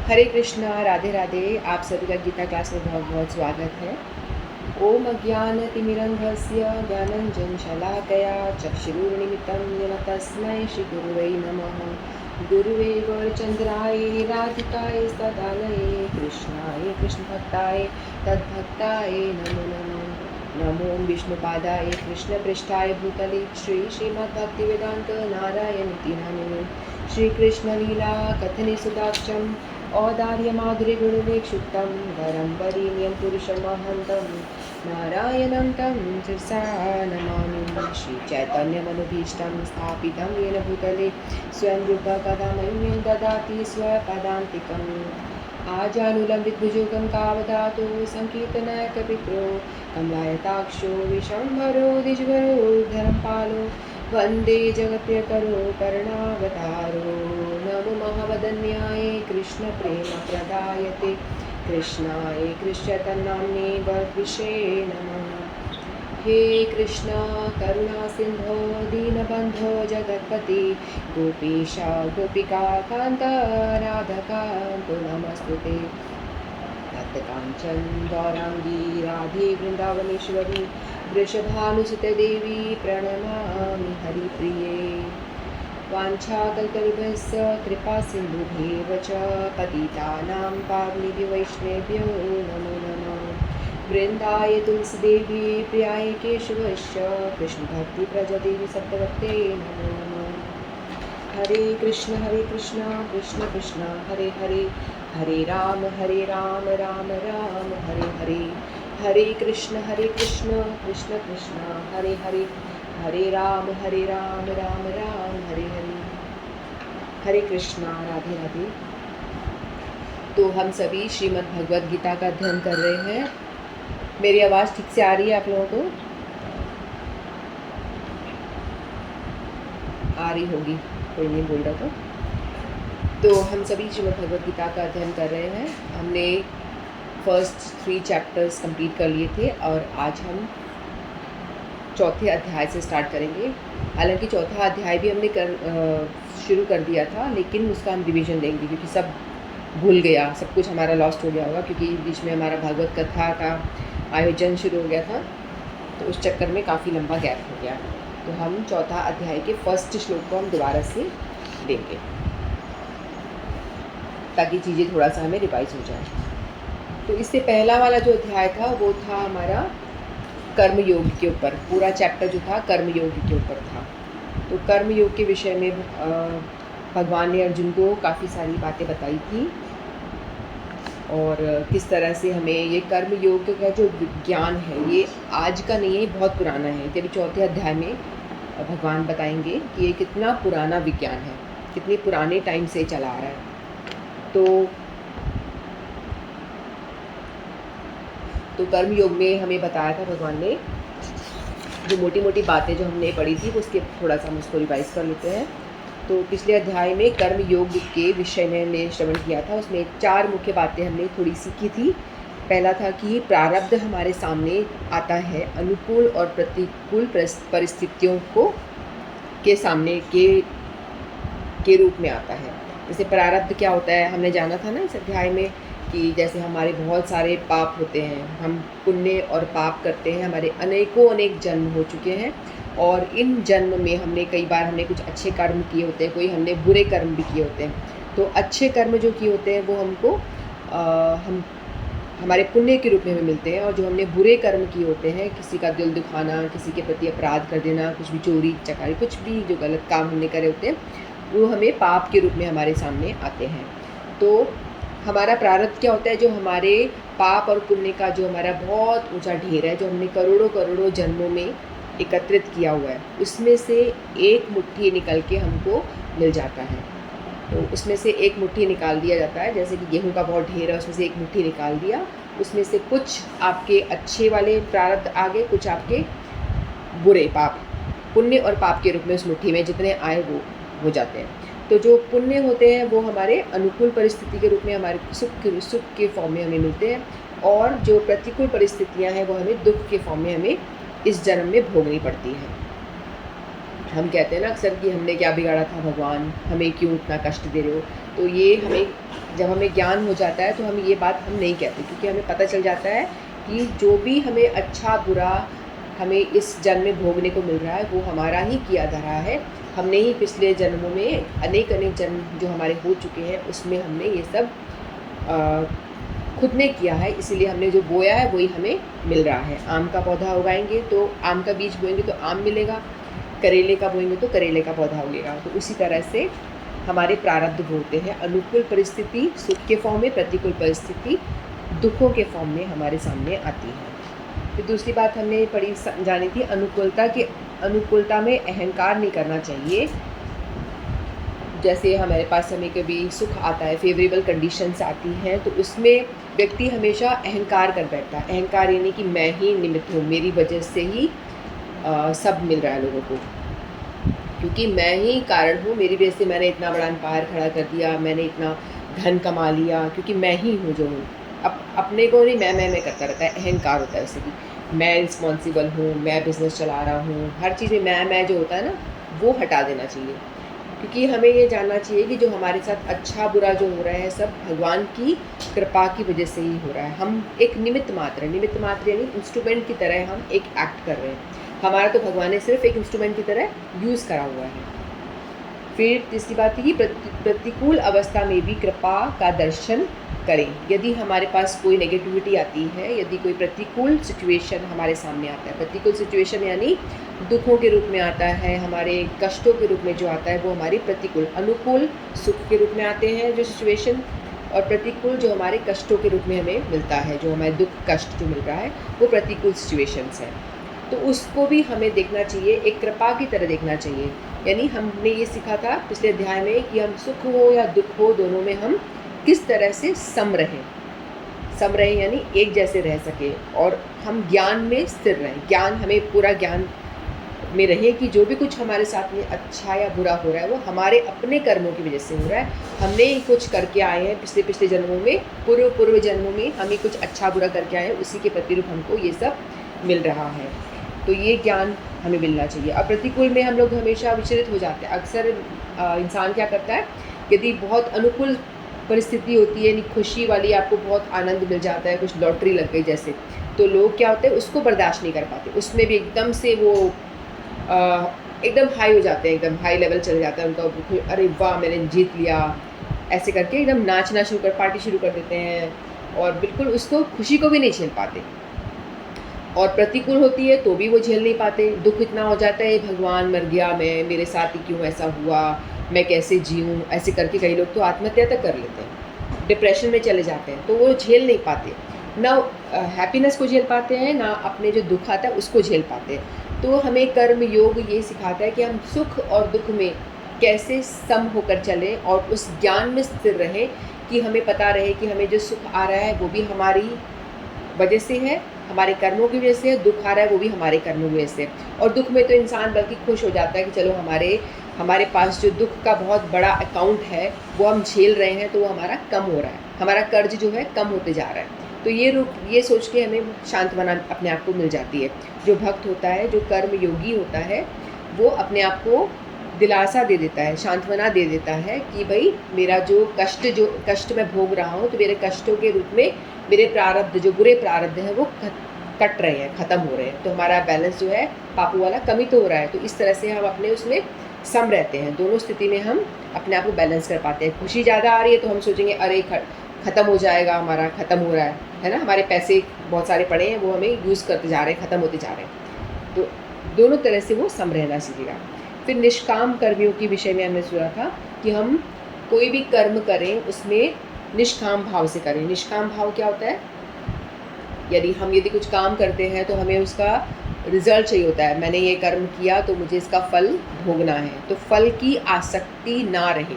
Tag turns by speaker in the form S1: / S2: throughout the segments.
S1: हरे कृष्णा, राधे राधे। आप सभी का गीता क्लास में बहुत बहुत स्वागत है। ओम अज्ञानतिमिरन्धस्य ज्ञानञ्जनशलाकया चक्षुरुन्मिलितं येन तस्मै श्रीगुरुवे नमः। गुरुवे गौरचन्द्राय राधिकाय सदानये कृष्णाय कृष्णभक्ताय तद्भक्ताय नमो नमः। नमो विष्णुपादाय कृष्णपृष्ठाय भूतले श्रीमद्भक्तिवेदान्त नारायणीति नामिने श्रीकृष्णलीला कथने सुदाक्षम् औदार्यमाधुर्यगुणविक्षुब्धं वरं वरेण्यं पुरुषमहन्तं नारायणं तं शिरसा नमामि। श्रीचैतन्यमनुभीष्टं स्थापितं येन भूतले स्वयं रूपः कदा मह्यं ददाति स्वपदान्तिकम्। आजानुलम्बितभुजगं कावदातो सङ्कीर्तनैकपित्रो कमलायताक्षो विशम्भरो द्विजवरो धर्मपालो वन्दे जगत्प्रियकरो करुणावतारो। नमो महावदन्याय कृष्णप्रेमप्रदायते कृष्णाय कृष्णतन्नाम्ने वद्विषे नमः। हे कृष्ण करुणा सिंधो दीनबंधो जगत्पति गोपीशा गोपिका कांत राधकांतो नमस्तुते। कांचन गौरांगी राधे वृंदावनेश्वरी वृषभानुसुते देवी प्रणमामि हरिप्रिये। वाञ्छाकल्पतरुभ्यश्च कृपा सिन्धुभ्येव च पतितानां पावनेभ्यो वैष्णवेभ्यो नमो नमः। वृन्दाय तुलसीदेवी प्रियाय केशवश्च कृष्णभक्तिप्रजदेवी सत्यवक्ते नमो नमः। हरे कृष्ण कृष्ण कृष्ण हरे हरे हरे राम राम राम हरे हरे। हरे कृष्ण कृष्ण कृष्ण हरे हरे हरे राम राम राम हरे हरे। हरे कृष्णा, राधे राधे। तो हम सभी श्रीमद् भगवद गीता का अध्ययन कर रहे हैं। मेरी आवाज़ ठीक से आ रही है आप लोगों को? आ रही होगी, कोई नहीं बोल रहा तो हम सभी श्रीमद् भगवद गीता का अध्ययन कर रहे हैं। हमने फर्स्ट 3 चैप्टर्स कंप्लीट कर लिए थे और आज हम चौथे अध्याय से स्टार्ट करेंगे। हालांकि चौथा अध्याय भी हमने शुरू कर दिया था, लेकिन उसका हम रिवीजन देंगे क्योंकि सब भूल गया, सब कुछ हमारा लॉस्ट हो गया होगा क्योंकि बीच में हमारा भागवत कथा का आयोजन शुरू हो गया था, तो उस चक्कर में काफ़ी लंबा गैप हो गया। तो हम चौथा अध्याय के फर्स्ट श्लोक को हम दोबारा से देंगे ताकि चीज़ें थोड़ा सा हमें रिवाइज हो जाए। तो इससे पहला वाला जो अध्याय था वो था हमारा कर्म योग के ऊपर। पूरा चैप्टर जो था कर्म योग के ऊपर था। तो कर्म योग के विषय में भगवान ने अर्जुन को काफ़ी सारी बातें बताई थी और किस तरह से हमें ये कर्म योग का जो ज्ञान है ये आज का नहीं है, बहुत पुराना है। जब चौथे अध्याय में भगवान बताएंगे कि ये कितना पुराना विज्ञान है, कितने पुराने टाइम से चला आ रहा है। तो कर्म योग में हमें बताया था भगवान ने जो मोटी मोटी बातें जो हमने पढ़ी थी उसके थोड़ा सा हम उसको रिवाइज कर लेते हैं। तो पिछले अध्याय में कर्म योग के विषय में हमने श्रवण किया था, उसमें 4 मुख्य बातें हमने थोड़ी सीखी थी। पहला था कि प्रारब्ध हमारे सामने आता है अनुकूल और प्रतिकूल परिस्थितियों को के सामने के रूप में आता है। जैसे प्रारब्ध क्या होता है हमने जाना था ना इस अध्याय में कि जैसे हमारे बहुत सारे पाप होते हैं, हम पुण्य और पाप करते हैं, हमारे अनेक जन्म हो चुके हैं और इन जन्म में हमने कई बार हमने कुछ अच्छे कर्म किए होते हैं, कोई हमने बुरे कर्म भी किए होते हैं। तो अच्छे कर्म जो किए होते हैं वो हमको हम हमारे पुण्य के रूप में हमें मिलते हैं, और जो हमने बुरे कर्म किए होते हैं, किसी का दिल दुखाना, किसी के प्रति अपराध कर देना, कुछ भी चोरी चकारी, कुछ भी जो गलत काम हमने करे होते हैं, वो हमें पाप के रूप में हमारे सामने आते हैं। तो हमारा प्रारब्ध क्या होता है, जो हमारे पाप और पुण्य का जो हमारा बहुत ऊंचा ढेर है, जो हमने करोड़ों जन्मों में एकत्रित किया हुआ है, उसमें से एक मुट्ठी निकल के हमको मिल जाता है। तो उसमें से एक मुट्ठी निकाल दिया जाता है। जैसे कि गेहूं का बहुत ढेर है, उसमें से एक मुट्ठी निकाल दिया, उसमें से कुछ आपके अच्छे वाले प्रारब्ध आ गए, कुछ आपके बुरे पाप, पुण्य और पाप के रूप में उस मुट्ठी में जितने आए वो हो जाते हैं। तो जो पुण्य होते हैं वो हमारे अनुकूल परिस्थिति के रूप में हमारे सुख के फॉर्म में हमें मिलते हैं, और जो प्रतिकूल परिस्थितियां हैं वो हमें दुख के फॉर्म में हमें इस जन्म में भोगनी पड़ती है। हम कहते हैं ना अक्सर कि हमने क्या बिगाड़ा था भगवान, हमें क्यों इतना कष्ट दे रहे हो। तो ये हमें जब हमें ज्ञान हो जाता है तो हम ये बात हम नहीं कहते, क्योंकि हमें पता चल जाता है कि जो भी हमें अच्छा बुरा हमें इस जन्म में भोगने को मिल रहा है वो हमारा ही किया धरा है। हमने ही पिछले जन्मों में अनेक अनेक जन्म जो हमारे हो चुके हैं उसमें हमने ये सब खुद ने किया है, इसीलिए हमने जो बोया है वही हमें मिल रहा है। आम का पौधा उगाएंगे तो आम का बीज बोएंगे तो आम मिलेगा, करेले का बोएंगे तो करेले का पौधा उगेगा। तो उसी तरह से हमारे प्रारब्ध होते हैं। अनुकूल परिस्थिति सुख के फॉर्म में, प्रतिकूल परिस्थिति दुखों के फॉर्म में हमारे सामने आती है। फिर दूसरी बात हमने पढ़ी जानी थी अनुकूलता की। अनुकूलता में अहंकार नहीं करना चाहिए। जैसे हमारे पास हमें कभी सुख आता है, फेवरेबल कंडीशंस आती हैं, तो उसमें व्यक्ति हमेशा अहंकार कर बैठता है। अहंकार यानी कि मैं ही निमित्त हूँ, मेरी वजह से ही सब मिल रहा है लोगों को, क्योंकि मैं ही कारण हूँ, मेरी वजह से मैंने इतना बड़ा एम्पायर खड़ा कर दिया, मैंने इतना धन कमा लिया, क्योंकि मैं ही हूँ जो हूँ। अपने को नहीं मैं करता रहता है, अहंकार होता है उसे कि मैं रिस्पॉन्सिबल हूँ, मैं बिज़नेस चला रहा हूँ। हर चीज़ में मैं जो होता है ना वो हटा देना चाहिए, क्योंकि हमें ये जानना चाहिए कि जो हमारे साथ अच्छा बुरा जो हो रहा है सब भगवान की कृपा की वजह से ही हो रहा है। हम एक निमित्त मात्र यानी इंस्ट्रूमेंट की तरह हम एक एक्ट कर रहे हैं। हमारा तो भगवान ने सिर्फ एक इंस्ट्रूमेंट की तरह यूज़ करा हुआ है। फिर तीसरी बात है कि प्रतिकूल अवस्था में भी कृपा का दर्शन करें। यदि हमारे पास कोई नेगेटिविटी आती है, यदि कोई प्रतिकूल सिचुएशन हमारे सामने आता है, प्रतिकूल सिचुएशन यानी दुखों के रूप में आता है, हमारे कष्टों के रूप में जो आता है वो हमारी प्रतिकूल। अनुकूल सुख के रूप में आते हैं जो सिचुएशन, और प्रतिकूल जो हमारे कष्टों के रूप में हमें मिलता है, जो हमारे दुख कष्ट जो मिल रहा है वो प्रतिकूल सिचुएशंस है। तो उसको भी हमें देखना चाहिए, एक कृपा की तरह देखना चाहिए। यानी हमने ये सीखा था पिछले अध्याय में कि हम सुख हो या दुख हो दोनों में हम किस तरह से सम रहें यानी एक जैसे रह सके, और हम ज्ञान में स्थिर रहें। ज्ञान हमें पूरा ज्ञान में रहे कि जो भी कुछ हमारे साथ में अच्छा या बुरा हो रहा है वो हमारे अपने कर्मों की वजह से हो रहा है। हमने ही कुछ करके आए हैं पिछले जन्मों में, पूर्व जन्मों में हम ही कुछ अच्छा बुरा करके आए हैं, उसी के प्रतिरूप हमको ये सब मिल रहा है। तो ये ज्ञान हमें मिलना चाहिए। अब प्रतिकूल में हम लोग हमेशा विचलित हो जाते हैं। अक्सर इंसान क्या करता है, यदि बहुत अनुकूल परिस्थिति होती है, यानी खुशी वाली, आपको बहुत आनंद मिल जाता है, कुछ लॉटरी लग गई जैसे, तो लोग क्या होते हैं उसको बर्दाश्त नहीं कर पाते, उसमें भी एकदम से वो एकदम हाई हो जाते हैं, एकदम हाई लेवल चले जाता है उनका, अरे वाह मैंने जीत लिया, ऐसे करके एकदम नाचना पार्टी शुरू कर देते हैं, और बिल्कुल उसको खुशी को भी नहीं झेल पाते। और प्रतिकूल होती है तो भी वो झेल नहीं पाते, दुख इतना हो जाता है भगवान मर गया मैं, मेरे साथ ही क्यों ऐसा हुआ, मैं कैसे जीऊँ, ऐसे करके कई लोग तो आत्महत्या तक कर लेते हैं, डिप्रेशन में चले जाते हैं। तो वो झेल नहीं पाते, ना हैप्पीनेस को झेल पाते हैं, ना अपने जो दुख आता है उसको झेल पाते हैं। तो हमें कर्म योग ये सिखाता है कि हम सुख और दुख में कैसे सम होकर चलें, और उस ज्ञान में स्थिर रहें कि हमें पता रहे कि हमें जो सुख आ रहा है वो भी हमारी वजह से है, हमारे कर्मों की वजह से। दुख आ रहा है वो भी हमारे कर्मों की वजह से। और दुख में तो इंसान बल्कि खुश हो जाता है कि चलो हमारे पास जो दुख का बहुत बड़ा अकाउंट है वो हम झेल रहे हैं, तो वो हमारा कम हो रहा है, हमारा कर्ज जो है कम होते जा रहा है। तो ये सोच के हमें सांत्वना अपने आप को मिल जाती है। जो भक्त होता है, जो कर्म योगी होता है, वो अपने आप को दिलासा दे देता है, सांत्वना दे देता है कि भाई मेरा जो कष्ट मैं भोग रहा हूँ, तो मेरे कष्टों के रूप में मेरे प्रारब्ध, जो बुरे प्रारब्ध हैं वो कट रहे हैं, ख़त्म हो रहे हैं, तो हमारा बैलेंस जो है पापू वाला कमी तो हो रहा है। तो इस तरह से हम अपने उसमें सम रहते हैं, दोनों स्थिति में हम अपने आप को बैलेंस कर पाते हैं। खुशी ज़्यादा आ रही है तो हम सोचेंगे अरे ख़त्म हो जाएगा, हमारा ख़त्म हो रहा है ना, हमारे पैसे बहुत सारे पड़े हैं वो हमें यूज़ करते जा रहे हैं, ख़त्म होते जा रहे हैं। तो दोनों तरह से वो सम रहना सीखेगा। फिर निष्काम कर्मियों के विषय में हमने सुना था कि हम कोई भी कर्म करें उसमें निष्काम भाव से करें। निष्काम भाव क्या होता है, यदि कुछ काम करते हैं तो हमें उसका रिजल्ट चाहिए होता है, मैंने ये कर्म किया तो मुझे इसका फल भोगना है, तो फल की आसक्ति ना रहे,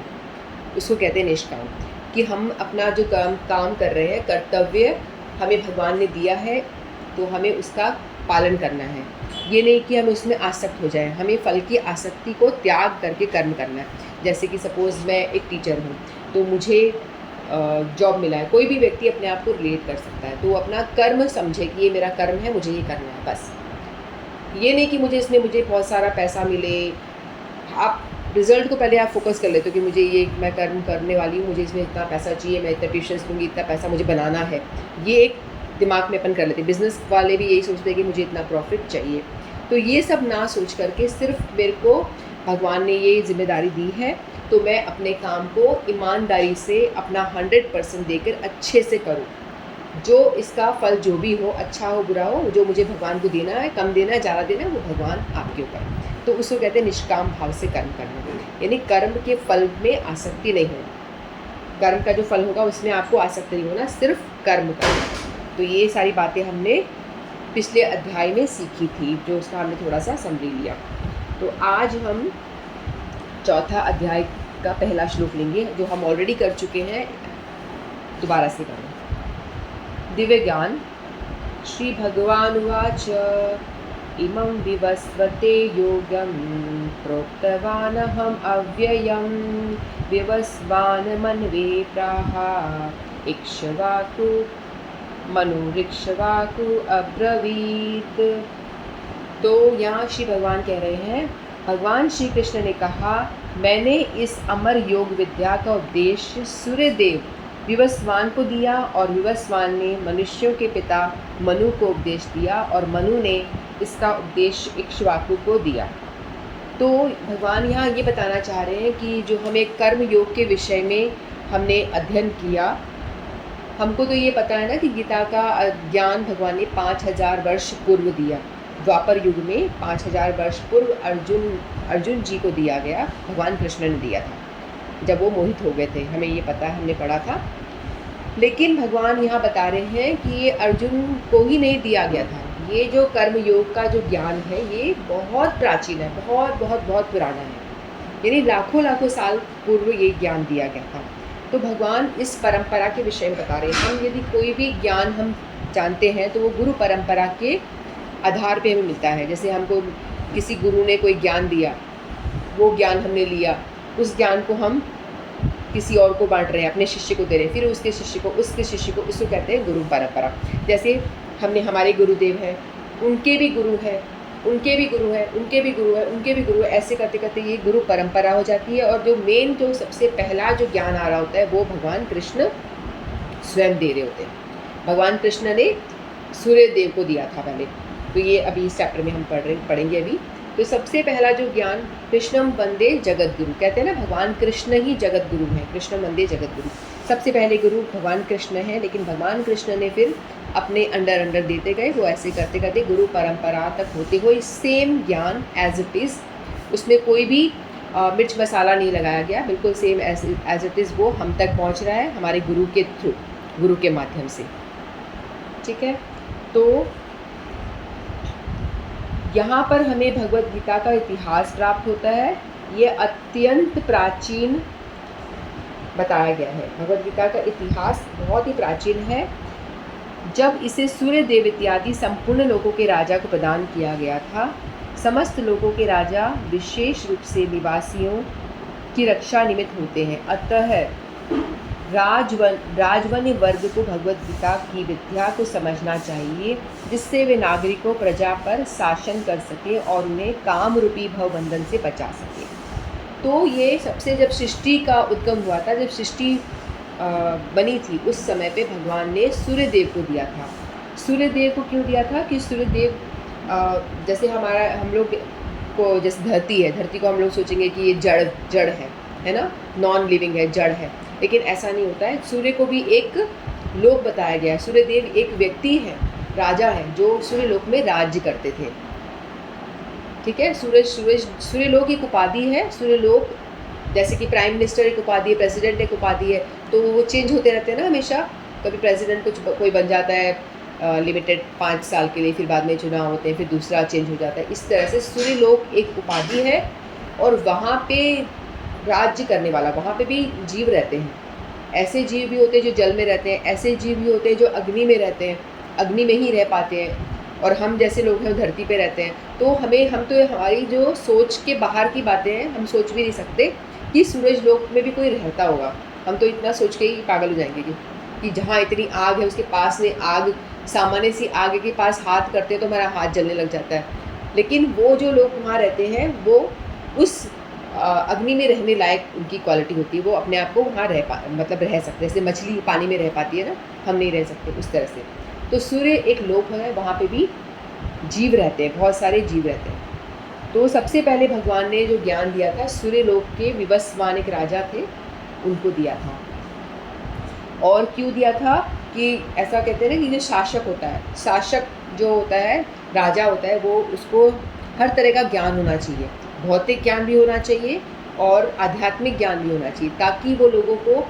S1: उसको कहते हैं निष्काम। कि हम अपना जो काम कर रहे हैं, कर्तव्य हमें भगवान ने दिया है तो हमें उसका पालन करना है, ये नहीं कि हम उसमें आसक्त हो जाएं, हमें फल की आसक्ति को त्याग करके कर्म करना है। जैसे कि सपोज़ मैं एक टीचर हूँ तो मुझे जॉब मिला है, कोई भी व्यक्ति अपने आप को रिलेट कर सकता है, तो वो अपना कर्म समझे कि ये मेरा कर्म है, मुझे ये करना है बस। ये नहीं कि मुझे बहुत सारा पैसा मिले। आप रिज़ल्ट को पहले आप फोकस कर लेते हो कि मुझे ये मैं कर्म करने वाली हूँ, मुझे इसमें इतना पैसा चाहिए, मैं इतना ट्यूशन्स लूँगी, इतना पैसा मुझे बनाना है, ये एक दिमाग में अपन कर लेते हैं। बिज़नेस वाले भी यही सोचते हैं कि मुझे इतना प्रॉफिट चाहिए। तो ये सब ना सोच करके सिर्फ मेरे को भगवान ने ये जिम्मेदारी दी है, तो मैं अपने काम को ईमानदारी से अपना 100% देकर अच्छे से करूँ। जो इसका फल जो भी हो, अच्छा हो बुरा हो, जो मुझे भगवान को देना है, कम देना है ज़्यादा देना है, वो भगवान आपके ऊपर। तो उसको कहते हैं निष्काम भाव से कर्म करना, यानी कर्म के फल में आसक्ति नहीं होना। कर्म का जो फल होगा उसमें आपको आसक्ति नहीं होना, सिर्फ कर्म करना। तो ये सारी बातें हमने पिछले अध्याय में सीखी थी, जो उसका हमने थोड़ा सा समझ लिया। तो आज हम चौथा अध्याय का पहला श्लोक लेंगे, जो हम ऑलरेडी कर चुके हैं, दोबारा से करें। दिव्य ज्ञान। श्री भगवानुवाच इमं विवस्वते योगं प्रोक्तवानहम् अव्ययं विवस्वान् मन्वे प्राह इक्ष्वाकु मनुरिक्ष्वाकु अब्रवीत्। तो यहाँ श्री भगवान कह रहे हैं, भगवान श्री कृष्ण ने कहा, मैंने इस अमर योग विद्या का उपदेश सूर्यदेव विवस्वान को दिया और विवस्वान ने मनुष्यों के पिता मनु को उपदेश दिया और मनु ने इसका उपदेश इक्ष्वाकु को दिया। तो भगवान यहाँ ये बताना चाह रहे हैं कि जो हमें कर्म योग के विषय में हमने अध्ययन किया, हमको तो ये पता है ना कि गीता का ज्ञान भगवान ने 5000 वर्ष पूर्व दिया। द्वापर युग में 5000 वर्ष पूर्व अर्जुन जी को दिया गया, भगवान कृष्ण ने दिया था जब वो मोहित हो गए थे। हमें ये पता है, हमने पढ़ा था। लेकिन भगवान यहाँ बता रहे हैं कि ये अर्जुन को ही नहीं दिया गया था। ये जो कर्म योग का जो ज्ञान है, ये बहुत प्राचीन है, बहुत बहुत बहुत पुराना है, यानी लाखों लाखों साल पूर्व ये ज्ञान दिया गया था। तो भगवान इस परंपरा के विषय में बता रहे हैं। हम यदि कोई भी ज्ञान हम जानते हैं तो वो गुरु परंपरा के आधार पे हमें मिलता है। जैसे हमको किसी गुरु ने कोई ज्ञान दिया, वो ज्ञान हमने लिया, उस ज्ञान को हम किसी और को बांट रहे हैं, अपने शिष्य को दे रहे हैं, फिर उसके शिष्य को, उसके शिष्य को, उसको कहते हैं गुरु परंपरा। जैसे हमने हमारे गुरुदेव हैं, उनके भी गुरु हैं, उनके भी गुरु हैं, उनके भी गुरु हैं, उनके भी गुरु हैं, ऐसे करते करते ये गुरु परंपरा हो जाती है। और जो मेन, जो सबसे पहला जो ज्ञान आ रहा होता है, वो भगवान कृष्ण स्वयं दे रहे होते हैं। भगवान कृष्ण ने सूर्यदेव को दिया था पहले। तो ये अभी इस चैप्टर में हम पढ़ेंगे अभी। तो सबसे पहला जो ज्ञान, कृष्णम वंदे जगत गुरु, कहते हैं ना भगवान कृष्ण ही जगत गुरु हैं, कृष्णम वंदे जगत गुरु। सबसे पहले गुरु भगवान कृष्ण हैं, लेकिन भगवान कृष्ण ने फिर अपने अंडर देते गए। वो ऐसे करते करते गुरु परंपरा तक होते हुए सेम ज्ञान एज इट इज़, उसमें कोई भी मिर्च मसाला नहीं लगाया गया, बिल्कुल सेम एज इट इज़ वो हम तक पहुंच रहा है हमारे गुरु के थ्रू, गुरु के माध्यम से। ठीक है, तो यहाँ पर हमें भगवद गीता का इतिहास प्राप्त होता है। ये अत्यंत प्राचीन बताया गया है। भगवद गीता का इतिहास बहुत ही प्राचीन है। जब इसे सूर्यदेव इत्यादि संपूर्ण लोगों के राजा को प्रदान किया गया था, समस्त लोगों के राजा विशेष रूप से निवासियों की रक्षा निमित्त होते हैं। अतः राजवन्य वर्ग को भगवद गीता की विद्या को समझना चाहिए, जिससे वे नागरिकों प्रजा पर शासन कर सकें और उन्हें काम रूपी भवबंधन से बचा सकें। तो ये सबसे, जब सृष्टि का उद्गम हुआ था, जब सृष्टि बनी थी, उस समय पे भगवान ने सूर्यदेव को दिया था। सूर्यदेव को क्यों दिया था कि सूर्यदेव जैसे हम लोग को, जैसे धरती है, धरती को हम लोग सोचेंगे कि ये जड़ है ना, नॉन लिविंग है, जड़ है, लेकिन ऐसा नहीं होता है। सूर्य को भी एक लोक बताया गया है। सूर्यदेव एक व्यक्ति है, राजा है, जो सूर्य लोक में राज्य करते थे। ठीक है, सूर्यलोक एक उपाधि है। सूर्यलोक जैसे कि प्राइम मिनिस्टर एक उपाधि है, प्रेसिडेंट एक उपाधि है, तो वो चेंज होते रहते हैं ना हमेशा। कभी प्रेसिडेंट कोई बन जाता है लिमिटेड 5 साल के लिए, फिर बाद में चुनाव होते हैं, फिर दूसरा चेंज हो जाता है। इस तरह से सूर्यलोक एक उपाधि है और वहाँ पे राज्य करने वाला, वहाँ पे भी जीव रहते हैं। ऐसे जीव भी होते हैं जो जल में रहते हैं, ऐसे जीव भी होते हैं जो अग्नि में रहते हैं, अग्नि में ही रह पाते हैं, और हम जैसे लोग हैं धरती पे रहते हैं। तो हम तो हमारी जो सोच के बाहर की बातें हैं, हम सोच भी नहीं सकते कि सूरज लोक में भी कोई रहता होगा। हम तो इतना सोच के ही पागल हो जाएंगे कि जहाँ इतनी आग है, उसके पास में आग, सामान्य सी आग के पास हाथ करते हैं तो हमारा हाथ जलने लग जाता है। लेकिन वो जो लोग वहाँ रहते हैं, वो उस अग्नि में रहने लायक उनकी क्वालिटी होती है, वो अपने आप को वहाँ मतलब रह सकते हैं। जैसे मछली पानी में रह पाती है ना, हम नहीं रह सकते उस तरह से। तो सूर्य एक लोक है, वहाँ पे भी जीव रहते हैं, बहुत सारे जीव रहते हैं। तो सबसे पहले भगवान ने जो ज्ञान दिया था, सूर्य लोक के विवस्वान एक राजा थे, उनको दिया था। और क्यों दिया था कि ऐसा कहते हैं ना कि जो शासक होता है, शासक जो होता है, राजा होता है, वो उसको हर तरह का ज्ञान होना चाहिए। भौतिक ज्ञान भी होना चाहिए और आध्यात्मिक ज्ञान भी होना चाहिए, ताकि वो लोगों को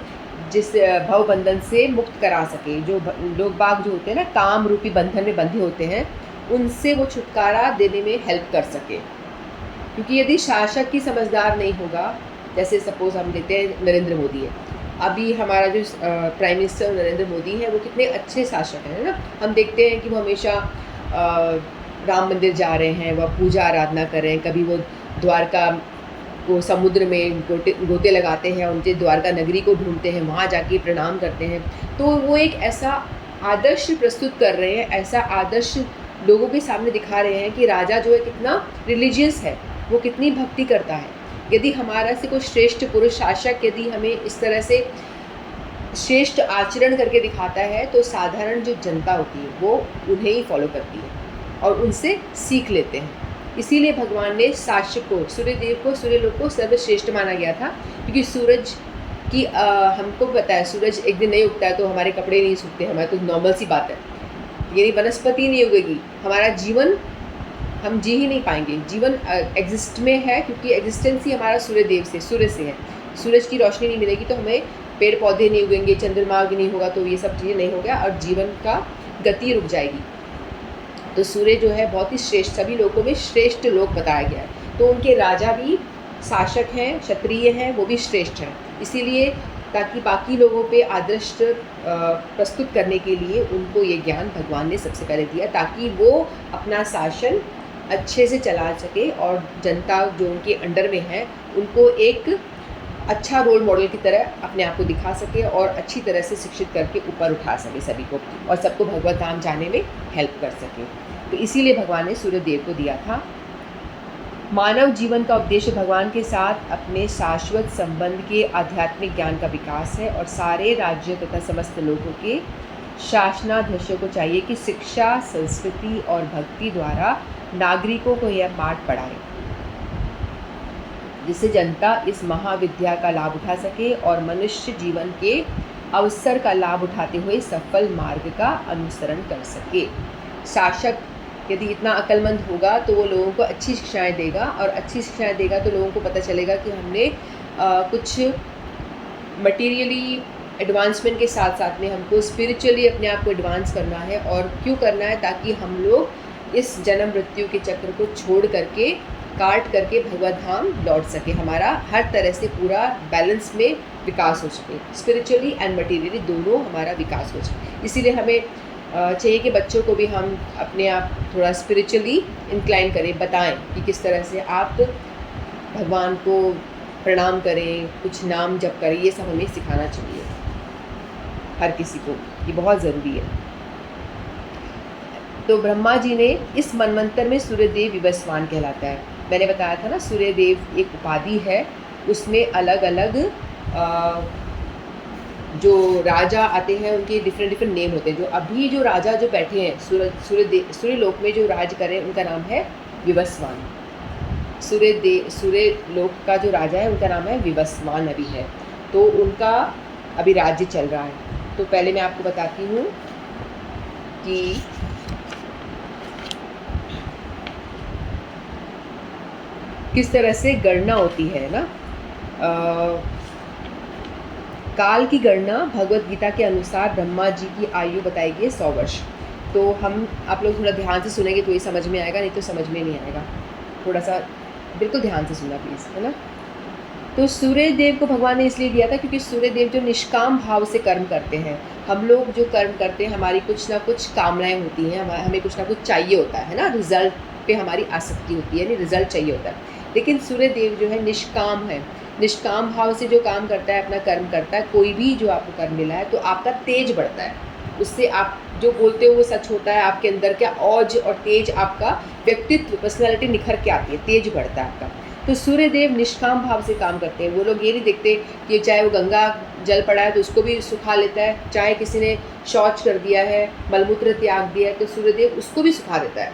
S1: जिस भव बंधन से मुक्त करा सके। जो लोग बाग जो होते हैं ना, काम रूपी बंधन में बंधे होते हैं, उनसे वो छुटकारा देने में हेल्प कर सके। क्योंकि यदि शासक ही समझदार नहीं होगा, जैसे सपोज़ हम लेते हैं नरेंद्र मोदी है, अभी हमारा जो प्राइम मिनिस्टर नरेंद्र मोदी है, वो कितने अच्छे शासक हैं, है ना। हम देखते हैं कि वो हमेशा राम मंदिर जा रहे हैं, वह पूजा आराधना कर रहे हैं, कभी वो द्वारका को समुद्र में गोते लगाते हैं, उनके द्वारका नगरी को ढूंढते हैं, वहाँ जाके प्रणाम करते हैं। तो वो एक ऐसा आदर्श प्रस्तुत कर रहे हैं, ऐसा आदर्श लोगों के सामने दिखा रहे हैं कि राजा जो है कितना रिलीजियस है, वो कितनी भक्ति करता है। यदि हमारा से कोई श्रेष्ठ पुरुष शासक यदि हमें इस तरह से श्रेष्ठ आचरण करके दिखाता है, तो साधारण जो जनता होती है वो उन्हें ही फॉलो करती है और उनसे सीख लेते हैं। इसीलिए भगवान ने शासक को, सूर्यदेव को, सूर्यलोक को सर्वश्रेष्ठ माना गया था। क्योंकि सूरज की हमको पता है, सूरज एक दिन नहीं उगता है तो हमारे कपड़े नहीं सूखते, हमारे तो नॉर्मल सी बात है। यदि वनस्पति नहीं उगेगी, हमारा जीवन हम जी ही नहीं पाएंगे। जीवन एग्जिस्ट में है क्योंकि एग्जिस्टेंस ही हमारा सूर्यदेव से, सूर्य से है। सूरज की रोशनी नहीं मिलेगी तो हमें पेड़ पौधे नहीं उगेंगे, चंद्रमा भी नहीं होगा, तो ये सब चीज़ें नहीं होगा और जीवन का गति रुक जाएगी। तो सूर्य जो है बहुत ही श्रेष्ठ, सभी लोगों में श्रेष्ठ लोक बताया गया है। तो उनके राजा भी शासक हैं, क्षत्रिय हैं, वो भी श्रेष्ठ हैं। इसीलिए ताकि बाकी लोगों पे आदर्श प्रस्तुत करने के लिए उनको ये ज्ञान भगवान ने सबसे पहले दिया, ताकि वो अपना शासन अच्छे से चला सके और जनता जो उनके अंडर में है उनको एक अच्छा रोल मॉडल की तरह अपने आप को दिखा सके और अच्छी तरह से शिक्षित करके ऊपर उठा सके सभी को, और सबको भगवत धाम जाने में हेल्प कर सके। तो इसीलिए भगवान ने सूर्यदेव को दिया था। मानव जीवन का उद्देश्य भगवान के साथ अपने शाश्वत संबंध के आध्यात्मिक ज्ञान का विकास है, और सारे राज्यों तथा समस्त लोगों के शासनाध्यक्षों को चाहिए कि शिक्षा, संस्कृति और भक्ति द्वारा नागरिकों को यह पाठ पढ़ाए, जिससे जनता इस महाविद्या का लाभ उठा सके और मनुष्य जीवन के अवसर का लाभ उठाते हुए सफल मार्ग का अनुसरण कर सके। शासक यदि इतना अक्लमंद होगा तो वो लोगों को अच्छी शिक्षाएं देगा, और अच्छी शिक्षाएं देगा तो लोगों को पता चलेगा कि हमने कुछ मटेरियली एडवांसमेंट के साथ साथ में हमको स्पिरिचुअली अपने आप को एडवांस करना है। और क्यों करना है? ताकि हम लोग इस जन्म मृत्यु के चक्र को छोड़ करके, काट करके भगवत धाम लौट सके, हमारा हर तरह से पूरा बैलेंस में विकास हो सके, स्पिरिचुअली एंड मटेरियली दोनों हमारा विकास हो सके। इसीलिए हमें चाहिए कि बच्चों को भी हम अपने आप थोड़ा स्पिरिचुअली इंक्लाइन करें, बताएं कि किस तरह से आप भगवान को प्रणाम करें, कुछ नाम जप करें, ये सब हमें सिखाना चाहिए हर किसी को, ये बहुत ज़रूरी है। तो ब्रह्मा जी ने इस मनवंतर में सूर्यदेव विवस्वान कहलाता है। मैंने बताया था ना, सूर्यदेव एक उपाधि है, उसमें अलग अलग जो राजा आते हैं उनके डिफरेंट डिफरेंट नेम होते हैं। जो अभी जो राजा जो बैठे हैं सूर्यलोक में जो राज करें, उनका नाम है विवस्वान। सूर्यलोक का जो राजा है उनका नाम है विवस्वान अभी है, तो उनका अभी राज्य चल रहा है। तो पहले मैं आपको बताती हूँ कि किस तरह से गणना होती है ना। काल की गणना भगवत गीता के अनुसार ब्रह्मा जी की आयु बताई गई है 100 वर्ष। तो आप लोग थोड़ा ध्यान से सुनेंगे तो ये समझ में आएगा, नहीं तो समझ में नहीं आएगा। थोड़ा सा बिल्कुल ध्यान से सुनना प्लीज़, है ना। तो सूर्य देव को भगवान ने इसलिए दिया था क्योंकि सूर्य देव जो निष्काम भाव से कर्म करते हैं, हम लोग जो कर्म करते हैं हमारी कुछ ना कुछ कामनाएं होती हैं, हमें कुछ ना कुछ चाहिए होता है ना, रिजल्ट पे हमारी आसक्ति होती है, यानी रिजल्ट चाहिए होता है। लेकिन सूर्य देव जो है निष्काम है, निष्काम भाव से जो काम करता है, अपना कर्म करता है, कोई भी जो आपको कर्म मिला है तो आपका तेज बढ़ता है, उससे आप जो बोलते हो वो सच होता है, आपके अंदर क्या औज और तेज, आपका व्यक्तित्व पर्सनैलिटी निखर के आती है, तेज बढ़ता है आपका। तो सूर्य देव निष्काम भाव से काम करते हैं। वो लोग ये नहीं देखते कि चाहे वो गंगा जल पड़ा है तो उसको भी सुखा लेता है, चाहे किसी ने शौच कर दिया है, मलमूत्र त्याग दिया है तो सूर्य देव उसको भी सुखा देता है।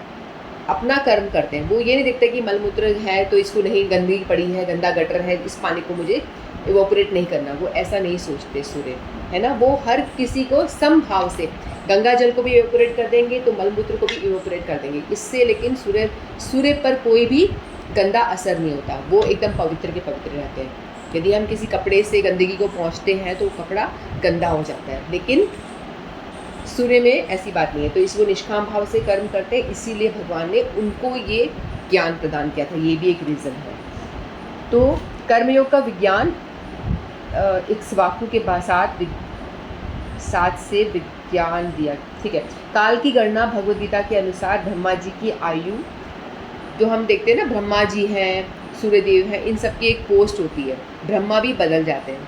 S1: अपना कर्म करते हैं। वो ये नहीं देखते कि मलमूत्र है तो इसको नहीं, गंदगी पड़ी है, गंदा गटर है, इस पानी को मुझे इवोपरेट नहीं करना। वो ऐसा नहीं सोचते सूर्य, है ना। वो हर किसी को समभाव से, गंगा जल को भी इवोपरेट कर देंगे तो मलमूत्र को भी इवोपरेट कर देंगे। इससे लेकिन सूर्य पर कोई भी गंदा असर नहीं होता। वो एकदम पवित्र के पवित्र रहते हैं। यदि हम किसी कपड़े से गंदगी को पहुँचते हैं तो कपड़ा गंदा हो जाता है, लेकिन सूर्य में ऐसी बात नहीं है। तो इस वो निष्काम भाव से कर्म करते हैं, इसीलिए भगवान ने उनको ये ज्ञान प्रदान किया था। ये भी एक रीज़न है। तो कर्मयोग का विज्ञान इक्ष्वाकु के साथ से विज्ञान दिया, ठीक है। काल की गणना भगवद गीता के अनुसार ब्रह्मा जी की आयु, जो हम देखते हैं ना, ब्रह्मा जी हैं, सूर्यदेव हैं, इन सब की एक पोस्ट होती है। ब्रह्मा भी बदल जाते हैं,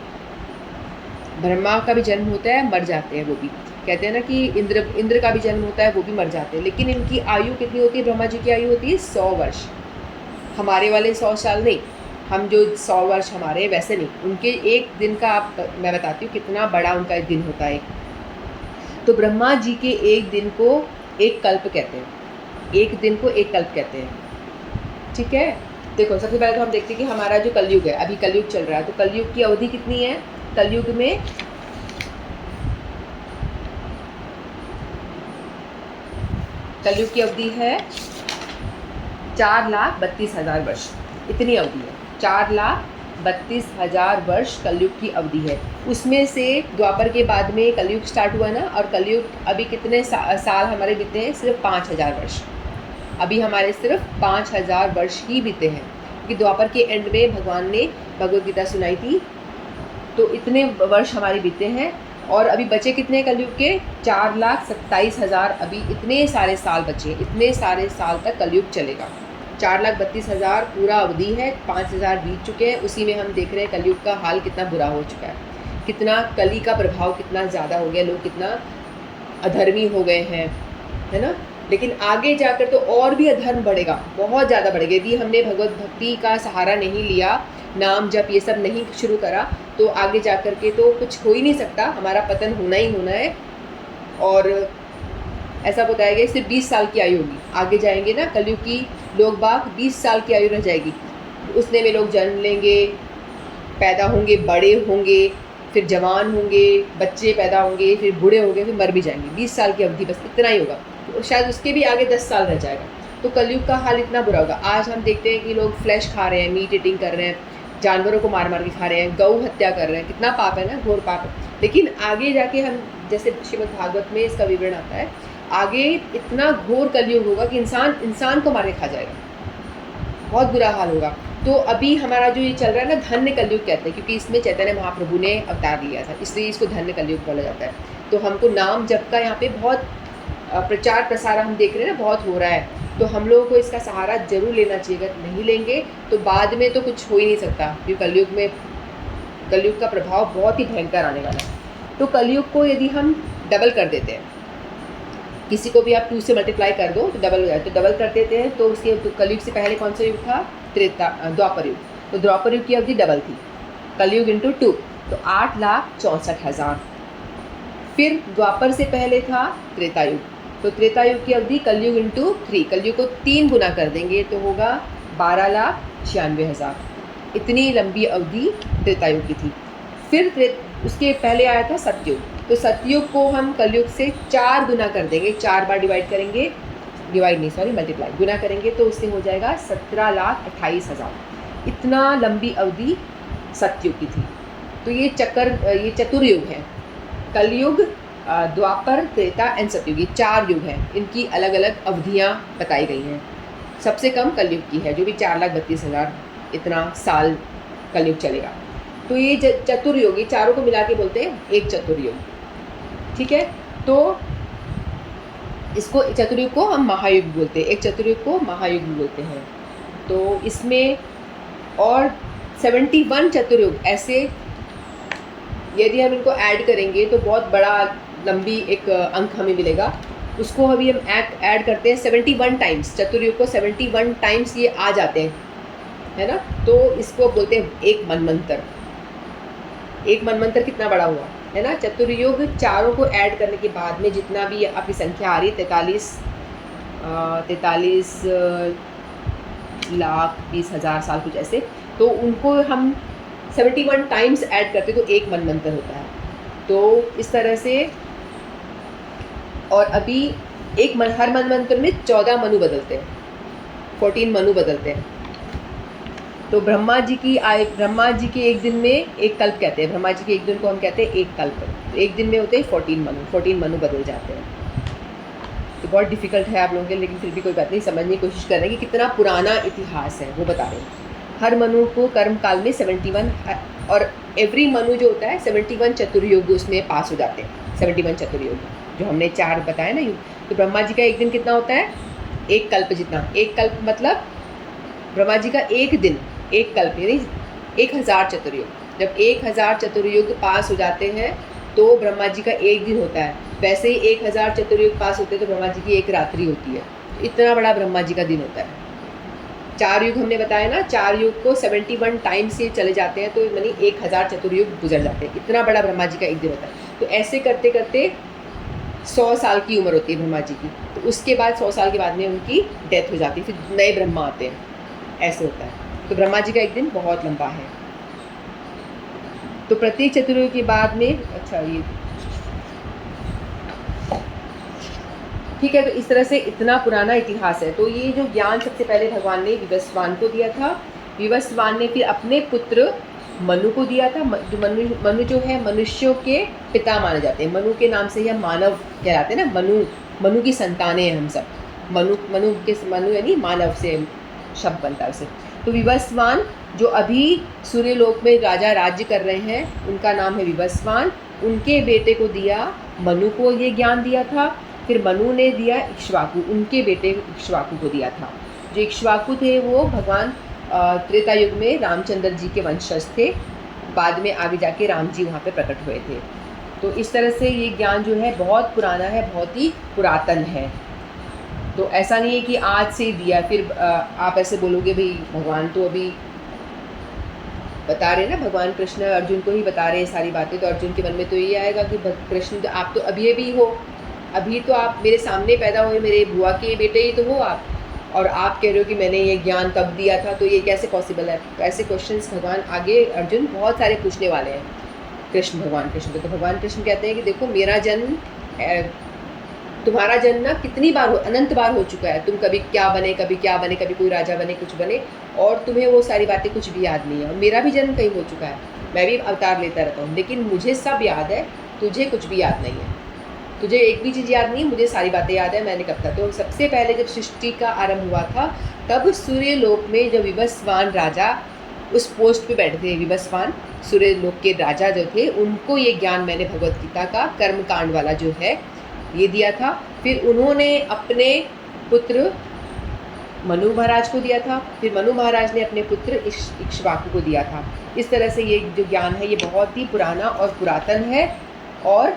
S1: ब्रह्मा का भी जन्म होता है, मर जाते हैं वो भी। कहते हैं ना कि इंद्र का भी जन्म होता है, वो भी मर जाते हैं। लेकिन इनकी आयु कितनी होती है? ब्रह्मा जी की आयु होती है 100 वर्ष। हमारे वाले 100 साल नहीं, हम जो 100 वर्ष हमारे वैसे नहीं, उनके एक दिन का मैं बताती हूँ कितना बड़ा उनका एक दिन होता है। तो ब्रह्मा जी के एक दिन को एक कल्प कहते हैं, एक दिन को एक कल्प कहते हैं, ठीक है। देखो, सबसे पहले तो हम देखते हैं कि हमारा जो कलयुग है, अभी कलयुग चल रहा है, तो कलयुग की अवधि कितनी है? कलयुग में कलयुग की अवधि है 4,32,000 वर्ष, इतनी अवधि है। 4,32,000 वर्ष कलयुग की अवधि है। उसमें से द्वापर के बाद में कलयुग स्टार्ट हुआ ना, और कलयुग अभी कितने साल हमारे बीते हैं? सिर्फ 5,000 वर्ष। अभी हमारे सिर्फ 5,000 वर्ष ही बीते हैं, क्योंकि द्वापर के एंड में भगवान ने भगवद गीता सुनाई थी। तो इतने वर्ष हमारे बीते हैं, और अभी बचे कितने कलयुग के? 4,27,000। अभी इतने सारे साल बचे, इतने सारे साल तक कलयुग चलेगा। 4,32,000 पूरा अवधि है, 5,000 बीत चुके हैं। उसी में हम देख रहे हैं कलयुग का हाल कितना बुरा हो चुका है, कितना कली का प्रभाव कितना ज़्यादा हो गया, लोग कितना अधर्मी हो गए हैं, है ना। लेकिन आगे जाकर तो और भी अधर्म बढ़ेगा, बहुत ज़्यादा बढ़ेगा। यदि हमने भगवत भक्ति का सहारा नहीं लिया, नाम जप ये सब नहीं शुरू करा, तो आगे जाकर के तो कुछ हो ही नहीं सकता, हमारा पतन होना ही होना है। और ऐसा बताया गया सिर्फ 20 साल की आयु होगी। आगे जाएंगे ना, कलयुग की लोग बाग 20 साल की आयु रह जाएगी। उसने में लोग जन्म लेंगे, पैदा होंगे, बड़े होंगे, फिर जवान होंगे, बच्चे पैदा होंगे, फिर बूढ़े होंगे, फिर मर भी जाएंगे। 20 साल की अवधि, बस इतना ही होगा। तो शायद उसके भी आगे 10 साल रह जाएगा। तो कलयुग का हाल इतना बुरा होगा। आज हम देखते हैं कि लोग फ्लैश खा रहे हैं, मीट ईटिंग कर रहे हैं, जानवरों को मार मार के खा रहे हैं, गौ हत्या कर रहे हैं। कितना पाप है ना, घोर पाप है। लेकिन आगे जाके हम, जैसे श्रीमद् भागवत में इसका विवरण आता है, आगे इतना घोर कलयुग होगा कि इंसान को मार के खा जाएगा, बहुत बुरा हाल होगा। तो अभी हमारा जो ये चल रहा है ना, धन्य कलयुग कहते हैं, क्योंकि इसमें चैतन्य महाप्रभु ने अवतार लिया था, इसलिए इसको धन्य कलयुग बोला जाता है। तो हमको नाम जप का यहाँ पे बहुत प्रचार प्रसार हम देख रहे हैं ना, बहुत हो रहा है। तो हम लोगों को इसका सहारा जरूर लेना चाहिए। अगर नहीं लेंगे तो बाद में तो कुछ हो ही नहीं सकता, क्योंकि कलयुग का प्रभाव बहुत ही भयंकर आने वाला है। तो कलयुग को यदि हम डबल कर देते हैं, किसी को भी आप 2 से मल्टीप्लाई कर दो तो डबल हो जाए, तो डबल कर देते हैं। तो उसके कलयुग से पहले कौन सा युग था? द्वापर युग। तो द्वापर युग की अवधि डबल थी, कलयुग इंटू 2, तो 8,64,000। फिर द्वापर से पहले था त्रेता युग, तो त्रेता युग की अवधि कलयुग इंटू 3, कलयुग को 3 गुना कर देंगे तो होगा 12,96,000। इतनी लंबी अवधि त्रेता युग की थी। फिर उसके पहले आया था सतयुग, तो सतयुग को हम कलयुग से 4 गुना कर देंगे, 4 बार मल्टीप्लाई गुना करेंगे तो उससे हो जाएगा 17,28,000। इतना लंबी अवधि सतयुग की थी। तो ये चतुर्युग है, कलयुग, द्वापर, त्रेता एंड सतयुग, ये 4 युग हैं। इनकी अलग अलग अवधियाँ बताई गई हैं। सबसे कम कलयुग की है, जो भी 4,32,000 इतना साल कलयुग चलेगा। तो ये चतुर्युग, ये चारों को मिला के बोलते हैं एक चतुर्युग, ठीक है। तो इसको चतुर्युग को हम महायुग बोलते हैं, एक चतुर्युग को महायुग बोलते हैं। तो इसमें और 71 चतुर्युग ऐसे, यदि हम इनको ऐड करेंगे तो बहुत बड़ा लंबी एक अंक हमें मिलेगा। उसको अभी हम ऐड करते हैं 71 टाइम्स, चतुर्युग को 71 टाइम्स ये आ जाते हैं। है ना। तो इसको बोलते हैं एक मनमंत्र। एक मनमंत्र कितना बड़ा हुआ, है ना। चतुर्युग चारों को ऐड करने के बाद में जितना भी आपकी संख्या आ रही है 43 लाख 20,000 साल कुछ ऐसे, तो उनको हम 71 टाइम्स ऐड करते तो एक मनमंत्र होता है। तो इस तरह से, और अभी हर मनमंत्र में 14 मनु बदलते हैं, 14 मनु बदलते हैं। तो ब्रह्मा जी के एक दिन में एक कल्प कहते हैं, ब्रह्मा जी के एक दिन को हम कहते हैं एक कल्प। तो एक दिन में होते हैं 14 मनु बदल जाते हैं। तो बहुत डिफिकल्ट है आप लोगों के लिए, लेकिन फिर भी कोई बात नहीं, समझने की कोशिश कर रहे हैं कि कितना पुराना इतिहास है वो बता रहे हैं। हर मनु को कर्म काल में 71, और एवरी मनु जो होता है 71 चतुर्युग उसमें पास हो जाते हैं। 71 चतुर्युग जो हमने 4 बताया ना युग। तो ब्रह्मा जी का एक दिन कितना होता है, एक कल्प जितना। एक कल्प मतलब ब्रह्मा जी का एक दिन, एक कल्प यानी 1000 चतुर्युग। जब 1000 चतुर्युग पास हो जाते हैं तो ब्रह्मा जी का एक दिन होता है। वैसे ही 1000 चतुर्युग पास होते हैं तो ब्रह्मा जी की एक रात्रि होती है। तो इतना बड़ा ब्रह्मा जी का दिन होता है। 4 युग हमने बताया ना, 4 युग को 71 टाइम से चले जाते हैं, तो यानी 1000 चतुर्युग गुजर जाते हैं। इतना बड़ा ब्रह्मा जी का एक दिन होता है। तो ऐसे करते करते 100 साल की उम्र होती है ब्रह्मा जी की। तो उसके बाद 100 साल के बाद में उनकी डेथ हो जाती है, फिर नए ब्रह्मा आते हैं, ऐसे होता है। तो ब्रह्मा जी का एक दिन बहुत लंबा है। तो प्रत्येक चतुर्युग के बाद में, अच्छा ये ठीक है। तो इस तरह से इतना पुराना इतिहास है। तो ये जो ज्ञान सबसे पहले भगवान ने विवस्वान को दिया था। विवस्वान ने फिर अपने पुत्र मनु को दिया था। जो मनु जो है मनुष्यों के पिता माने जाते हैं। मनु के नाम से यह मानव कहलाते हैं ना। मनु की संतानें हैं हम सब। मनु यानी मानव से शब्द बनता है उसे। तो विवस्वान जो अभी सूर्यलोक में राजा राज्य कर रहे हैं, उनका नाम है विवस्वान। उनके बेटे को दिया, मनु को ये ज्ञान दिया था। फिर मनु ने दिया इक्ष्वाकु, उनके बेटे इक्ष्वाकु को दिया था। जो इक्ष्वाकु थे वो भगवान त्रेता युग में रामचंद्र जी के वंशज थे। बाद में आगे जाके राम जी वहाँ पे प्रकट हुए थे। तो इस तरह से ये ज्ञान जो है बहुत पुराना है, बहुत ही पुरातन है। तो ऐसा नहीं है कि आज से दिया फिर आप ऐसे बोलोगे भाई भगवान तो अभी बता रहे ना, भगवान कृष्ण अर्जुन को ही बता रहे हैं सारी बातें। तो अर्जुन के मन में तो ये आएगा कि कृष्ण तो आप तो अभी भी हो, अभी तो आप मेरे सामने पैदा हुए, मेरे बुआ के बेटे ही तो हो आप, और आप कह रहे हो कि मैंने ये ज्ञान कब दिया था, तो ये कैसे पॉसिबल है। ऐसे क्वेश्चंस भगवान आगे अर्जुन बहुत सारे पूछने वाले हैं भगवान कृष्ण को। तो भगवान कृष्ण कहते हैं कि देखो मेरा जन्म, तुम्हारा जन्म ना कितनी बार अनंत बार हो चुका है। तुम कभी क्या बने, कभी क्या बने, कभी कोई राजा बने, कुछ बने, और तुम्हें वो सारी बातें कुछ भी याद नहीं है। और मेरा भी जन्म कहीं हो चुका है, मैं भी अवतार लेता रहता हूँ, लेकिन मुझे सब याद है, तुझे कुछ भी याद नहीं है। तुझे एक भी चीज़ याद नहीं, मुझे सारी बातें याद है, मैंने कब था। तो सबसे पहले जब सृष्टि का आरंभ हुआ था, तब सूर्यलोक में जो विवस्वान राजा उस पोस्ट पे बैठे थे, विवस्वान सूर्यलोक के राजा जो थे, उनको ये ज्ञान मैंने भगवत गीता का कर्म कांड वाला जो है ये दिया था। फिर उन्होंने अपने पुत्र मनु महाराज को दिया था। फिर मनु महाराज ने अपने पुत्र इक्ष्वाकु को दिया था। इस तरह से ये जो ज्ञान है ये बहुत ही पुराना और पुरातन है। और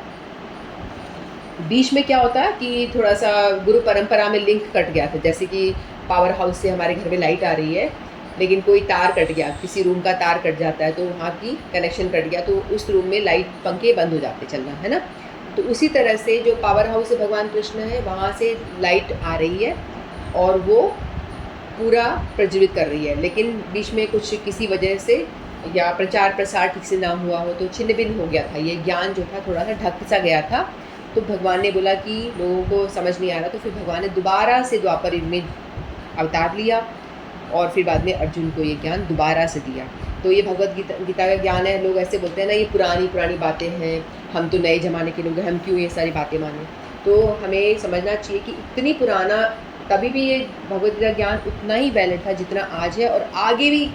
S1: बीच में क्या होता है कि थोड़ा सा गुरु परंपरा में लिंक कट गया था। जैसे कि पावर हाउस से हमारे घर में लाइट आ रही है, लेकिन कोई तार कट गया, किसी रूम का तार कट जाता है, तो वहाँ की कनेक्शन कट गया, तो उस रूम में लाइट पंखे बंद हो जाते चलना, है ना। तो उसी तरह से जो पावर हाउस से भगवान कृष्ण है, वहाँ से लाइट आ रही है और वो पूरा प्रज्वलित कर रही है। लेकिन बीच में कुछ किसी वजह से या प्रचार प्रसार ठीक से ना हुआ हो तो छिन्न भिन्न हो गया था। ये ज्ञान जो था थोड़ा सा ढक सा गया था। तो भगवान ने बोला कि लोगों को समझ नहीं आ रहा, तो फिर भगवान ने दोबारा से द्वापर युग में अवतार लिया और फिर बाद में अर्जुन को ये ज्ञान दोबारा से दिया। तो ये भगवत गीता का ज्ञान है। लोग ऐसे बोलते हैं ना, ये पुरानी पुरानी बातें हैं, हम तो नए ज़माने के लोग हैं, हम क्यों ये सारी बातें मानें। तो हमें समझना चाहिए कि इतनी पुराना, तभी भी ये भगवत गीता ज्ञान उतना ही वैलिड था जितना आज है, और आगे भी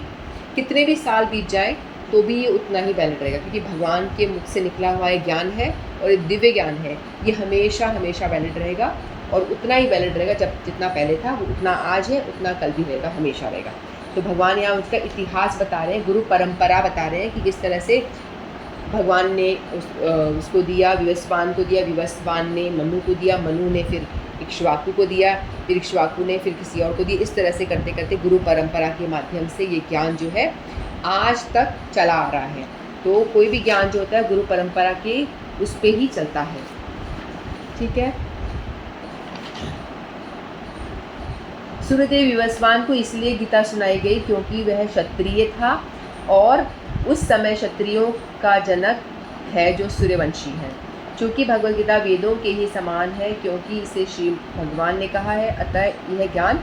S1: कितने भी साल बीत जाए तो भी ये उतना ही वैलिड रहेगा, क्योंकि भगवान के मुख से निकला हुआ ये ज्ञान है और एक दिव्य ज्ञान है। ये हमेशा हमेशा वैलिड रहेगा और उतना ही वैलिड रहेगा। जब जितना पहले था वो उतना आज है, उतना कल भी रहेगा, हमेशा रहेगा। तो भगवान यहाँ उसका इतिहास बता रहे हैं, गुरु परंपरा बता रहे हैं कि किस तरह से भगवान ने उसको दिया, विवस्वान को दिया, विवस्वान ने मनु को दिया, मनु ने फिर इक्ष्वाकु को दिया, फिर इक्ष्वाकु ने फिर किसी और को दिया। इस तरह से करते करते गुरु परंपरा के माध्यम से ये ज्ञान जो है आज तक चला आ रहा है। तो कोई भी ज्ञान जो होता है गुरु परंपरा के उस पे ही चलता है। ठीक है। सूर्यदेव विवस्वान को इसलिए गीता सुनाई गई क्योंकि वह क्षत्रिय था और उस समय क्षत्रियों का जनक है जो सूर्यवंशी है। चूँकि भगवद गीता वेदों के ही समान है क्योंकि इसे श्री भगवान ने कहा है, अतः यह ज्ञान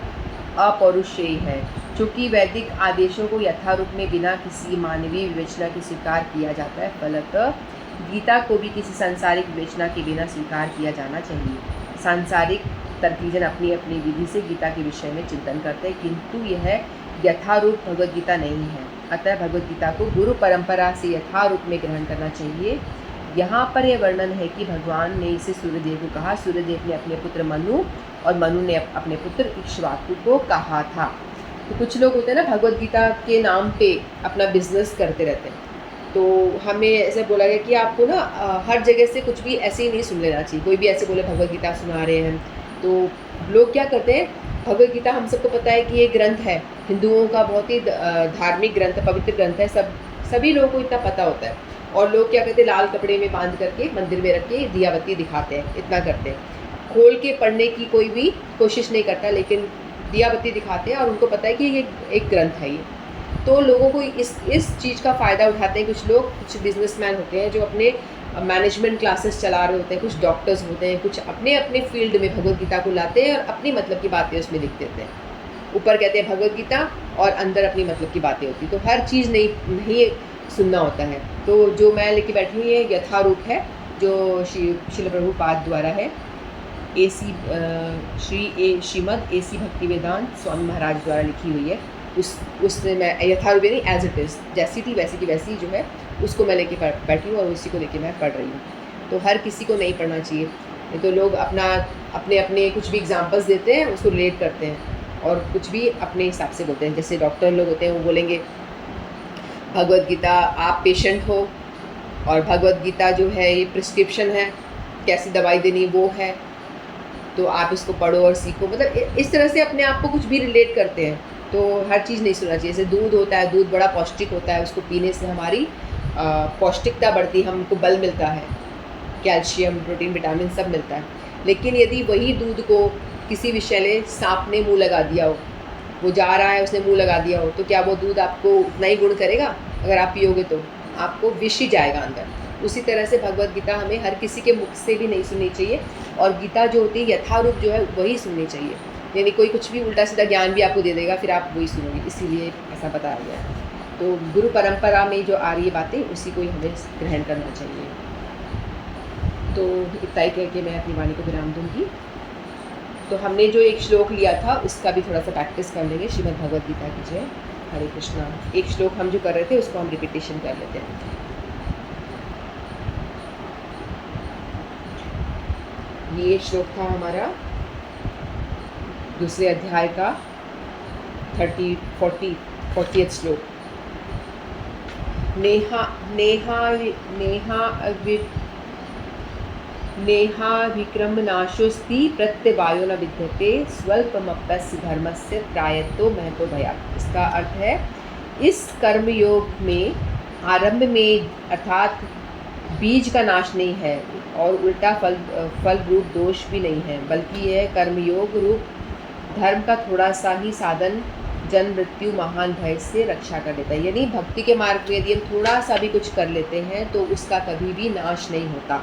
S1: अपौरुषेय है। चूँकि वैदिक आदेशों को यथारूप में बिना किसी मानवीय विवेचना के स्वीकार किया जाता है, फलतः गीता को भी किसी सांसारिक विवेचना के बिना स्वीकार किया जाना चाहिए। सांसारिक तर्कीजन अपनी अपनी विधि से गीता के विषय में चिंतन करते हैं, किंतु यह यथारूप भगवद गीता नहीं है। अतः भगवद गीता को गुरु परंपरा से यथारूप में ग्रहण करना चाहिए। यहाँ पर यह वर्णन है कि भगवान ने इसे सूर्यदेव को कहा। सूर्यदेव ने अपने पुत्र मनु और मनु ने अपने पुत्र इक्ष्वाकु को कहा था। तो कुछ लोग होते हैं ना भगवद गीता के नाम पे अपना बिजनेस करते रहते हैं। तो हमें ऐसे बोला गया कि आपको ना हर जगह से कुछ भी ऐसे ही नहीं सुन लेना चाहिए। कोई भी ऐसे बोले भगवद गीता सुना रहे हैं, तो लोग क्या करते हैं, भगवद गीता हम सबको पता है कि ये ग्रंथ है, हिंदुओं का बहुत ही धार्मिक ग्रंथ, पवित्र ग्रंथ है, सभी लोगों को इतना पता होता है। और लोग क्या करते हैं, लाल कपड़े में बांध करके मंदिर में रख के दिया बत्ती दिखाते हैं, इतना करते हैं। खोल के पढ़ने की कोई भी कोशिश नहीं करता, लेकिन दिया बत्ती दिखाते हैं और उनको पता है कि ये एक ग्रंथ है ये। तो लोगों को इस चीज़ का फ़ायदा उठाते हैं कुछ लोग, कुछ बिजनेसमैन होते हैं जो अपने मैनेजमेंट क्लासेस चला रहे होते हैं, कुछ डॉक्टर्स होते हैं, कुछ अपने अपने फील्ड में भगवद गीता को लाते हैं और अपनी मतलब की बातें उसमें लिख देते हैं। ऊपर कहते हैं भगवद गीता और अंदर अपनी मतलब की बातें होती, तो हर चीज़ नहीं सुनना होता है। तो जो मैं लेके बैठी हूँ ये यथारूप है, जो शिल प्रभुपाद द्वारा है, श्रीमद् एसी भक्ति वेदांत स्वामी महाराज द्वारा लिखी हुई है। उससे मैं यथारूप नहीं, एज इट इज़, जैसी थी वैसी की वैसी जो है उसको मैं लेके बैठी हूँ और उसी को लेके मैं पढ़ रही हूँ। तो हर किसी को नहीं पढ़ना चाहिए, नहीं तो लोग अपने अपने कुछ भी एग्जांपल्स देते हैं, उसको रिलेट करते हैं और कुछ भी अपने हिसाब से बोलते हैं। जैसे डॉक्टर लोग होते हैं, वो बोलेंगे भगवद गीता आप पेशेंट हो और भगवद गीता जो है ये प्रिस्क्रिप्शन है, कैसी दवाई देनी वो है, तो आप इसको पढ़ो और सीखो। मतलब इस तरह से अपने आप को कुछ भी रिलेट करते हैं। तो हर चीज़ नहीं सुनना चाहिए। जैसे दूध होता है, दूध बड़ा पौष्टिक होता है, उसको पीने से हमारी पौष्टिकता बढ़ती है, हमको बल मिलता है, कैल्शियम, प्रोटीन, विटामिन सब मिलता है। लेकिन यदि वही दूध को किसी विषैले सांप ने मुँह लगा दिया हो, वो जा रहा है उसने मुँह लगा दिया हो, तो क्या वो दूध आपको उतना ही गुण करेगा? अगर आप पियोगे तो आपको विष ही जाएगा अंदर। उसी तरह से भगवद गीता हमें हर किसी के मुख से भी नहीं सुननी चाहिए, और गीता जो होती है यथारूप जो है वही सुननी चाहिए। यानी कोई कुछ भी उल्टा सीधा ज्ञान भी आपको दे देगा, फिर आप वही सुनोगे, इसीलिए ऐसा बताया गया है। तो गुरु परंपरा में जो आ रही है बातें, उसी को ही हमें ग्रहण करना चाहिए। तो इतना ही कह के मैं अपनी वाणी को विराम दूंगी। तो हमने जो एक श्लोक लिया था उसका भी थोड़ा सा प्रैक्टिस कर लेंगे। श्रीमद् भगवद गीता की जय, हरे कृष्णा। एक श्लोक हम जो कर रहे थे उसको हम रिपीटेशन कर लेते हैं। ये श्लोक था हमारा दूसरे अध्याय का 40th श्लोक। नेहा विक्रमनाशोस्ति प्रत्यवायो न विद्यते स्वल्पमप्यस्य धर्मस्य त्रायतो महतो भयात्। इसका अर्थ है, इस कर्मयोग में आरंभ में अर्थात बीज का नाश नहीं है और उल्टा फल रूप दोष भी नहीं है, बल्कि यह कर्मयोग रूप धर्म का थोड़ा सा ही साधन जन्म मृत्यु महान भय से रक्षा कर लेता है। यानी भक्ति के मार्ग में यदि हम थोड़ा सा भी कुछ कर लेते हैं तो उसका कभी भी नाश नहीं होता।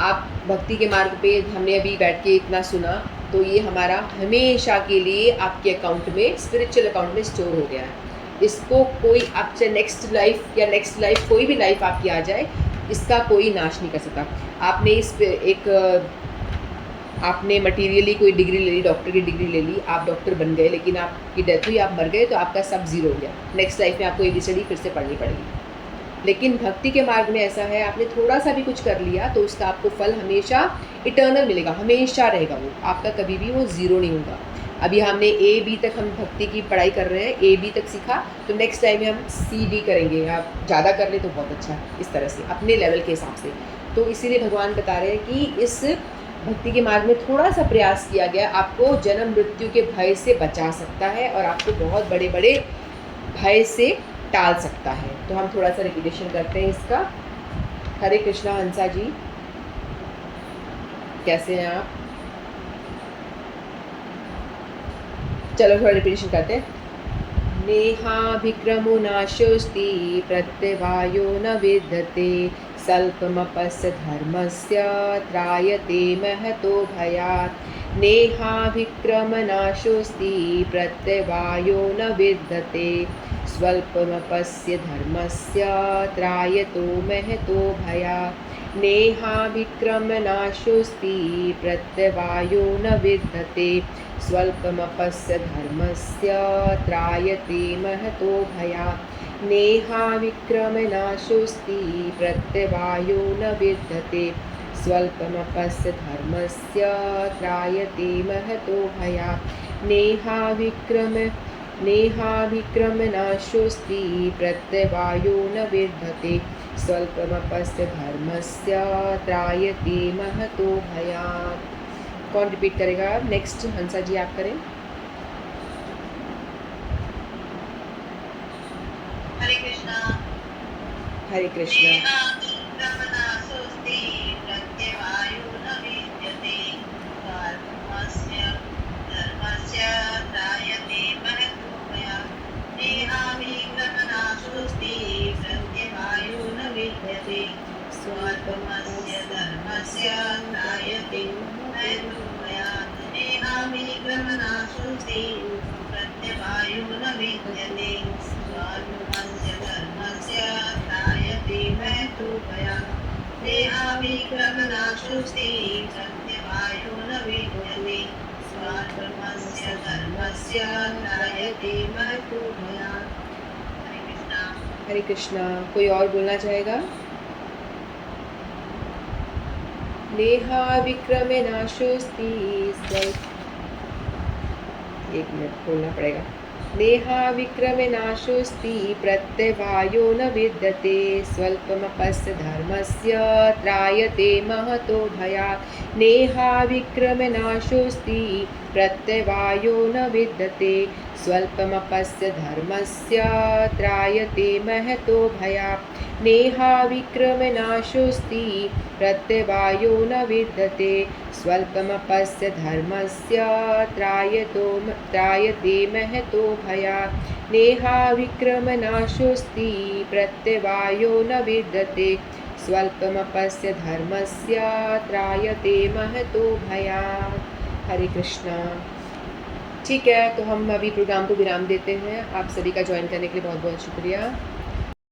S1: आप भक्ति के मार्ग पे, हमने अभी बैठ के इतना सुना, तो ये हमारा हमेशा के लिए आपके अकाउंट में, स्पिरिचुअल अकाउंट में स्टोर हो गया है। इसको कोई आप चाहे नेक्स्ट लाइफ कोई भी लाइफ आपकी आ जाए, इसका कोई नाश नहीं कर सकता। आपने मटीरियली कोई डिग्री ले ली, डॉक्टर की डिग्री ले ली, आप डॉक्टर बन गए, लेकिन आपकी डेथ हुई, आप मर गए, तो आपका सब ज़ीरो हो गया। नेक्स्ट लाइफ में आपको ये स्टडी फिर से पढ़नी पड़ेगी। लेकिन भक्ति के मार्ग में ऐसा है, आपने थोड़ा सा भी कुछ कर लिया तो उसका आपको फल हमेशा इटर्नल मिलेगा, हमेशा रहेगा, वो आपका कभी भी वो ज़ीरो नहीं होगा। अभी हमने A-B तक हम भक्ति की पढ़ाई कर रहे हैं, A-B तक सीखा, तो नेक्स्ट टाइम में हम C-D करेंगे। आप ज़्यादा कर ले तो बहुत अच्छा, इस तरह से अपने लेवल के हिसाब से। तो इसीलिए भगवान बता रहे हैं कि इस भक्ति के मार्ग में थोड़ा सा प्रयास किया गया आपको जन्म मृत्यु के भय से बचा सकता है और आपको बहुत बड़े बड़े भय से टाल सकता है। तो हम थोड़ा सा रिपीटेशन करते हैं इसका। हरे कृष्णा हंसा जी, कैसे हैं आप? चलो थोड़ा रिपीटेशन करते हैं। नेहाभिक्रमो नाशोऽस्ति प्रत्यवायो न विद्यते स्वल्पमपस्य धर्मस्य त्रायते महतो भयात्। नेहाभिक्रमनाशोऽस्ति प्रत्यवायो न विद्यते स्वल्पमपस्य धर्मस्य त्रायतो महतो भयात्। नेहाभिक्रमनाशोऽस्ति प्रत्यवायो न विद्यते स्वल्पमपस्य धर्मस्य त्रायते महतो भयात्। नेहाविक्रमनाशोऽस्ति प्रत्यवायो न विद्यते स्वल्पमपस्य धर्मस्य त्रायते महतो भयात्। नेहाविक्रमनाशोऽस्ति प्रत्यवायो न विद्यते स्वल्पमपस्य धर्मस्य त्रायते महतो भयात्। कौन रिपीट करेगा? नेक्स्ट हंसा जी आप करें।
S2: हरे कृष्णा।
S1: हरे कृष्णा।
S2: स्वल्पमस्य धर्मस्य त्रायते महतो भयात्। नेहाभिक्रमनाशोऽस्ति प्रत्यवायो न विद्यते स्वल्पमस्य धर्मस्य त्रायते महतो भयात्। नेहाभिक्रमनाशोऽस्ति प्रत्यवायो न विद्यते स्वल्पमस्य धर्मस्य त्रायते महतो भयात्। हरे कृष्णा।
S1: हरे कृष्णा। कोई और बोलना चाहेगा? नेहाविक्रमनाशोऽस्ति एक मिनट बोलना पड़ेगा। नेहाविक्रमनाशोऽस्ति प्रत्यवायो न विद्यते स्वल्पमपस्य धर्मस्य त्रायते महतो भयात्। नेहाविक्रमनाशोऽस्ति प्रत्यवायो न विद्यते स्वल्पमपस्य धर्मस्य त्रायते महतो भयात्। नेहाविक्रमनाशोऽस्ति प्रत्यवायो न विद्यते स्वल्पमपस्य धर्मस्य त्रायते महतो भयात्। नेहाविक्रमनाशोऽस्ति प्रत्यवायो न विद्यते स्वल्पमपस्य धर्मस्य त्रायते महतो भयात्। हरे कृष्णा। ठीक है, तो हम अभी प्रोग्राम को विराम देते हैं। आप सभी का ज्वाइन करने के लिए बहुत बहुत शुक्रिया।